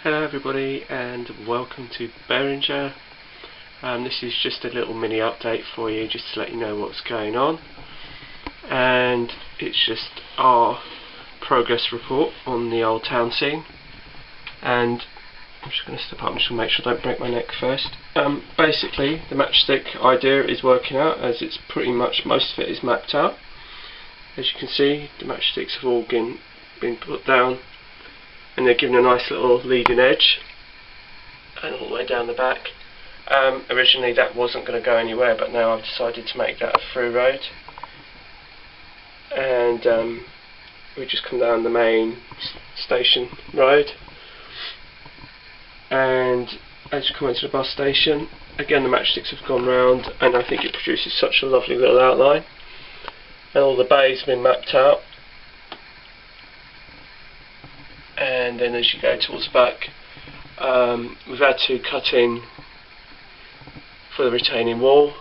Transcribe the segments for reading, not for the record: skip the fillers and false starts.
Hello everybody and welcome to Berringer. This is just a little mini update for you just to let you know what's going on, and it's just our progress report on the old town scene. And I'm just going to step up, I'm just going to make sure I don't break my neck first. Basically the matchstick idea is working out, as it's pretty much most of it is mapped out. As you can see, the matchsticks have all been put down, and they're given a nice little leading edge and all the way down the back. Originally that wasn't going to go anywhere, but now I've decided to make that a through road, and we just come down the main station road, and as you come into the bus station, again the matchsticks have gone round, and I think it produces such a lovely little outline, and all the bays have been mapped out. And then as you go towards the back, we've had to cut in for the retaining wall,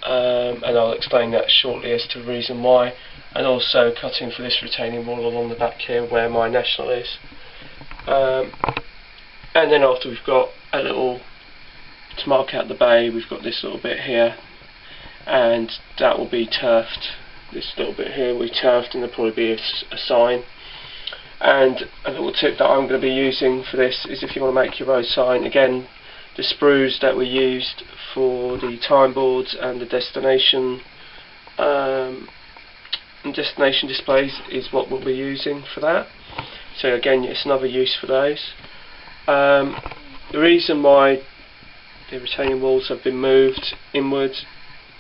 and I'll explain that shortly as to the reason why, and also cut in for this retaining wall along the back here where my national is. And then after we've got a little, to mark out the bay, we've got this little bit here, and that will be turfed. This little bit here will be turfed, and there'll probably be a sign. And a little tip that I'm going to be using for this is, if you want to make your road sign, again, the sprues that we used for the time boards and the destination displays is what we'll be using for that. So again, it's another use for those. The reason why the retaining walls have been moved inwards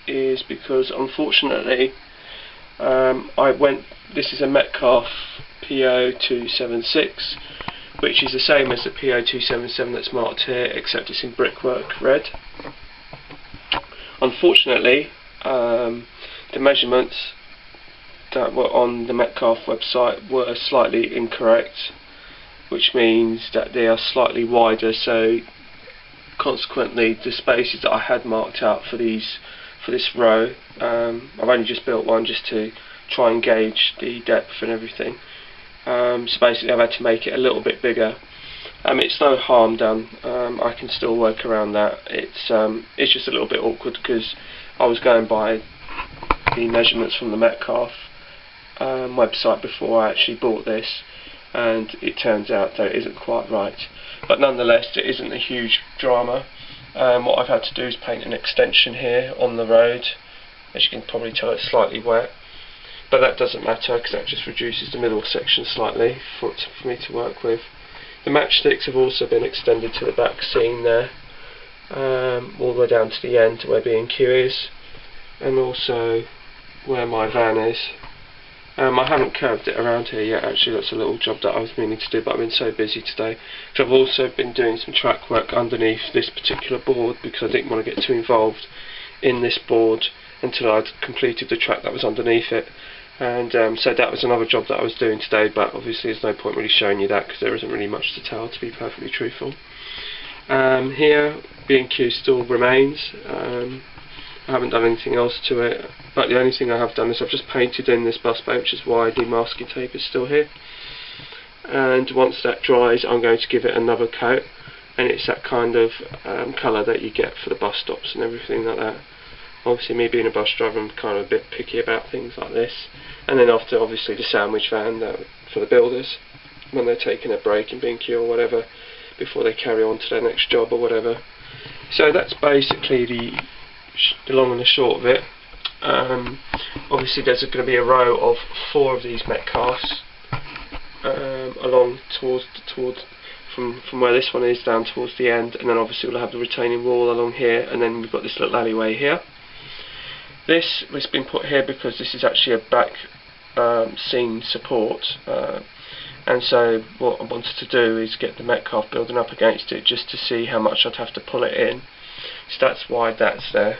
is because, unfortunately, this is a Metcalfe PO276, which is the same as the PO277 that's marked here, except it's in brickwork red. Unfortunately, the measurements that were on the Metcalfe website were slightly incorrect, which means that they are slightly wider, so consequently the spaces that I had marked out for this row, I've only just built one just to try and gauge the depth and everything. So basically I've had to make it a little bit bigger. It's no harm done, I can still work around that. It's just a little bit awkward because I was going by the measurements from the Metcalfe website before I actually bought this, and it turns out that it isn't quite right. But nonetheless, it isn't a huge drama. What I've had to do is paint an extension here on the road. As you can probably tell, it's slightly wet, but that doesn't matter because that just reduces the middle section slightly for me to work with. The matchsticks have also been extended to the back seam there, all the way down to the end to where B&Q is, and also where my van is. I haven't curved it around here yet, actually. That's a little job that I was meaning to do, but I've been so busy today. So I've also been doing some track work underneath this particular board because I didn't want to get too involved in this board until I'd completed the track that was underneath it. And so that was another job that I was doing today, but obviously there's no point really showing you that because there isn't really much to tell, to be perfectly truthful. Here, B&Q still remains. I haven't done anything else to it, but the only thing I have done is I've just painted in this bus bay, which is why the masking tape is still here. And once that dries, I'm going to give it another coat, and it's that kind of colour that you get for the bus stops and everything like that. Obviously, me being a bus driver, I'm kind of a bit picky about things like this. And then after, obviously, the sandwich van for the builders, when they're taking a break in B&Q or whatever, before they carry on to their next job or whatever. So that's basically the long and the short of it. Obviously, there's going to be a row of 4 of these Metcalfes along towards from where this one is down towards the end, and then obviously we'll have the retaining wall along here, and then we've got this little alleyway here. This has been put here because this is actually a back seam support, and so what I wanted to do is get the Metcalfe building up against it just to see how much I'd have to pull it in. So that's why that's there.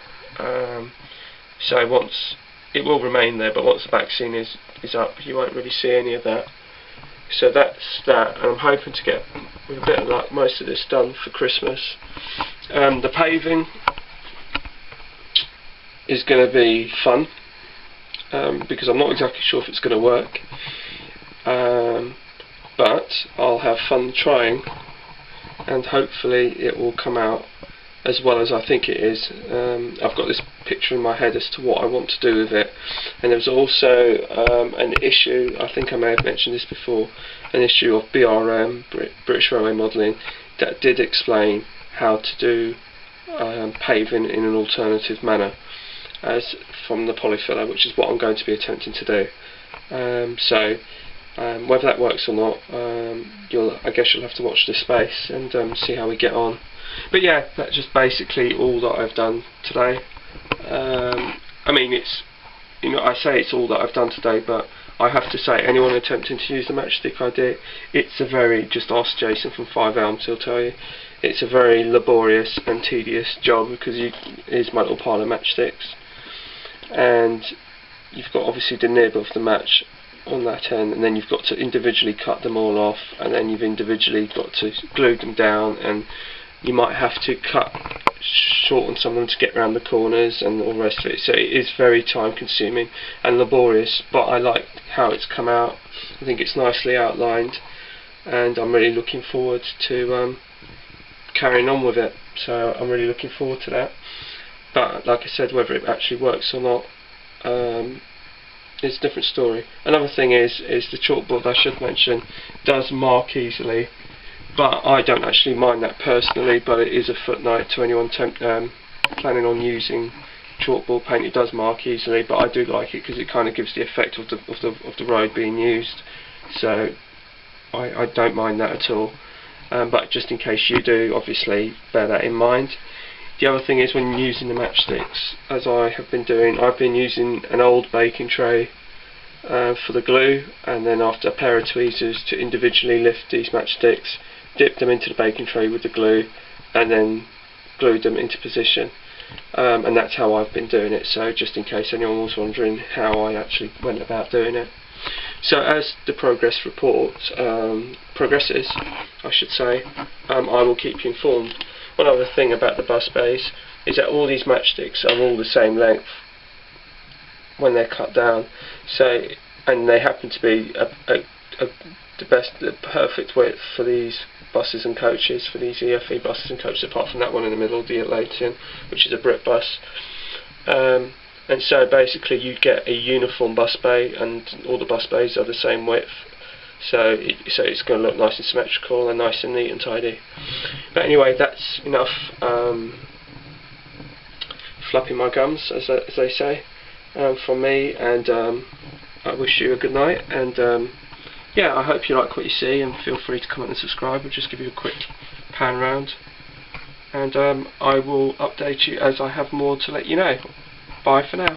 So once it will remain there, but once the back seam is up, you won't really see any of that. So that's that, and I'm hoping to get, with a bit of luck, most of this done for Christmas. The paving is going to be fun, because I'm not exactly sure if it's going to work. but I'll have fun trying, and hopefully it will come out as well as I think it is. I've got this picture in my head as to what I want to do with it, and there's also an issue, I think I may have mentioned this before, an issue of BRM, British Railway Modelling, that did explain how to do paving in an alternative manner as from the polyfiller, which is what I'm going to be attempting to do. Whether that works or not, I guess you'll have to watch this space and see how we get on. But yeah, that's just basically all that I've done today. I mean, I say it's all that I've done today, but I have to say, anyone attempting to use the matchstick idea, it's a very, just ask Jason from 5 Elms, he'll tell you, it's a very laborious and tedious job, because here's my little pile of matchsticks, and you've got obviously the nib of the match on that end, and then you've got to individually cut them all off, and then you've individually got to glue them down, and you might have to shorten some of them to get around the corners and all the rest of it. So it is very time consuming and laborious, but I like how it's come out. I think it's nicely outlined, and I'm really looking forward to carrying on with it. So I'm really looking forward to that. But like I said, whether it actually works or not, it's a different story. Another thing is the chalkboard, I should mention, does mark easily, but I don't actually mind that personally, but it is a footnote to anyone planning on using chalkboard paint. It does mark easily, but I do like it because it kind of gives the effect of the road being used, so I don't mind that at all. But just in case you do, obviously bear that in mind. The other thing is, when you're using the matchsticks, as I have been doing, I've been using an old baking tray for the glue, and then after a pair of tweezers to individually lift these matchsticks, dip them into the baking tray with the glue, and then glue them into position. And that's how I've been doing it, so just in case anyone was wondering how I actually went about doing it. So as the progress report progresses, I should say, I will keep you informed. One other thing about the bus bays is that all these matchsticks are all the same length when they're cut down, so, and they happen to be the perfect width for these buses and coaches, for these EFE buses and coaches, apart from that one in the middle, the Atlassian, which is a Brit bus. And so basically you get a uniform bus bay, and all the bus bays are the same width, so it's going to look nice and symmetrical and nice and neat and tidy. But anyway, that's enough flapping my gums, as they say, from me, and I wish you a good night, and yeah, I hope you like what you see, and feel free to comment and subscribe. I'll just give you a quick pan round, and I will update you as I have more to let you know. Bye for now.